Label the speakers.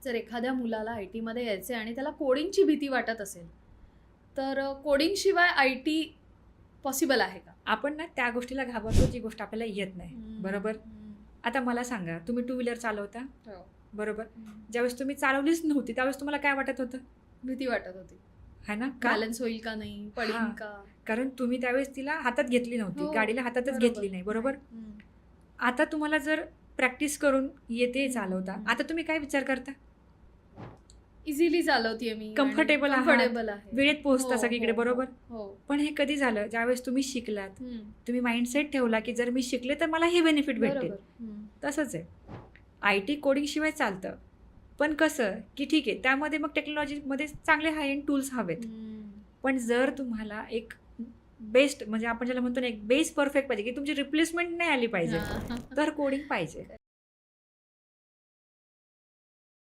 Speaker 1: जर एखाद्या मुलाला आय टीमध्ये यायचे आणि त्याला कोडिंगची भीती वाटत असेल तर कोडिंगशिवाय आय टी पॉसिबल आहे का?
Speaker 2: आपण ना त्या गोष्टीला घाबरतो जी गोष्ट आपल्याला येत नाही. बरोबर. आता मला सांगा, तुम्ही टू व्हीलर चालवता,
Speaker 1: हो.
Speaker 2: बरोबर. ज्यावेळेस तुम्ही चालवलीच नव्हती त्यावेळेस तुम्हाला काय वाटत होतं?
Speaker 1: भीती वाटत होती,
Speaker 2: है ना? का?
Speaker 1: बॅलन्स होईल का नाही, पडेल
Speaker 2: हां.
Speaker 1: का.
Speaker 2: कारण तुम्ही त्यावेळेस तिला हातात घेतली नव्हती,
Speaker 1: हो,
Speaker 2: गाडीला हातातच
Speaker 1: बरोबर.
Speaker 2: घेतली नाही, बरोबर. आता तुम्हाला जर प्रॅक्टिस करून येते चालवता, आता तुम्ही काय विचार करता?
Speaker 1: इझिली चालवतीये मी,
Speaker 2: Comfortable आहात.
Speaker 1: कम्फर्टेबल आहे,
Speaker 2: वेळेत पोहोचता
Speaker 1: हो,
Speaker 2: सगळीकडे,
Speaker 1: हो,
Speaker 2: बरोबर.
Speaker 1: हो.
Speaker 2: पण हे कधी झालं ज्यावेळेस तुम्ही शिकलात, तुम्ही माइंडसेट ठेवला की जर मी शिकले तर मला हे बेनिफिट भेटतील. तसंच आहे, आय टी कोडिंग शिवाय चालतं, पण कसं की ठीक आहे त्यामध्ये मग टेक्नॉलॉजीमध्ये चांगले हाय एंड टूल्स हवेत. पण जर तुम्हाला एक बेस्ट म्हणजे आपण ज्याला म्हणतो ना एक बेस परफेक्ट पाहिजे की तुमची रिप्लेसमेंट नाही आली पाहिजे, तर कोडिंग पाहिजे.